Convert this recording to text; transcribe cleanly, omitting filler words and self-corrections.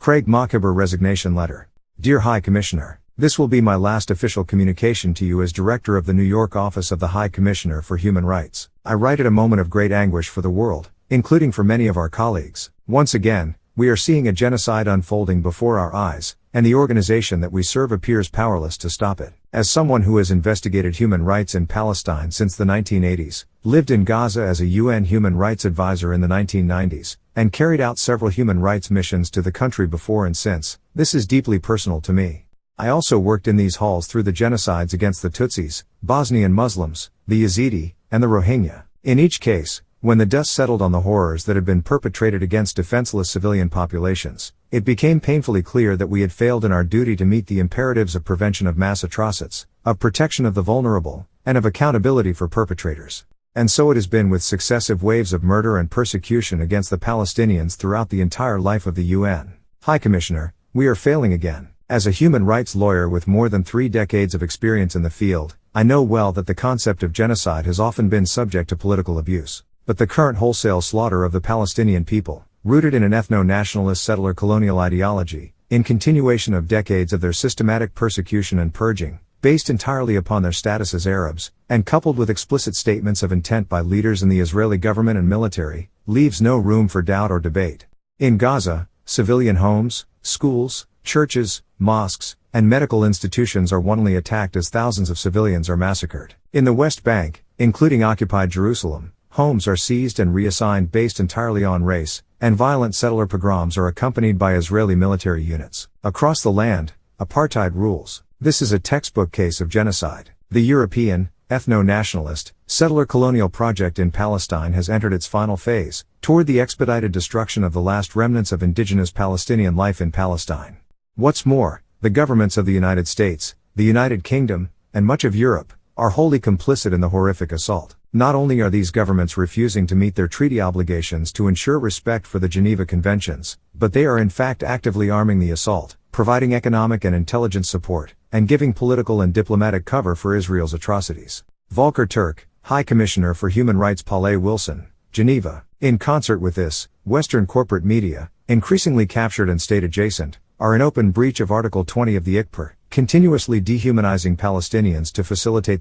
Craig Mokhiber Resignation Letter. Dear High Commissioner, this will be my last official communication to you as Director of the New York Office of the High Commissioner for Human Rights. I write at a moment of great anguish for the world, including for many of our colleagues. Once again, we are seeing a genocide unfolding before our eyes, and the organization that we serve appears powerless to stop it. As someone who has investigated human rights in Palestine since the 1980s, lived in Gaza as a UN Human Rights Advisor in the 1990s, and carried out several human rights missions to the country before and since, this is deeply personal to me. I also worked in these halls through the genocides against the Tutsis, Bosnian Muslims, the Yazidi, and the Rohingya. In each case, when the dust settled on the horrors that had been perpetrated against defenseless civilian populations, it became painfully clear that we had failed in our duty to meet the imperatives of prevention of mass atrocities, of protection of the vulnerable, and of accountability for perpetrators. And so it has been with successive waves of murder and persecution against the Palestinians throughout the entire life of the UN. High Commissioner, we are failing again. As a human rights lawyer with more than 3 decades of experience in the field, I know well that the concept of genocide has often been subject to political abuse. But the current wholesale slaughter of the Palestinian people, rooted in an ethno-nationalist settler colonial ideology, in continuation of decades of their systematic persecution and purging, based entirely upon their status as Arabs, and coupled with explicit statements of intent by leaders in the Israeli government and military, leaves no room for doubt or debate. In Gaza, civilian homes, schools, churches, mosques, and medical institutions are wantonly attacked as thousands of civilians are massacred. In the West Bank, including occupied Jerusalem, homes are seized and reassigned based entirely on race, and violent settler pogroms are accompanied by Israeli military units. Across the land, apartheid rules. This is a textbook case of genocide. The European, ethno-nationalist, settler colonial project in Palestine has entered its final phase, toward the expedited destruction of the last remnants of indigenous Palestinian life in Palestine. What's more, the governments of the United States, the United Kingdom, and much of Europe, are wholly complicit in the horrific assault. Not only are these governments refusing to meet their treaty obligations to ensure respect for the Geneva Conventions, but they are in fact actively arming the assault, providing economic and intelligence support, and giving political and diplomatic cover for Israel's atrocities. Volker Turk, High Commissioner for Human Rights Paulé Wilson, Geneva. In concert with this, Western corporate media, increasingly captured and state adjacent, are in open breach of Article 20 of the ICPR, continuously dehumanizing Palestinians to facilitate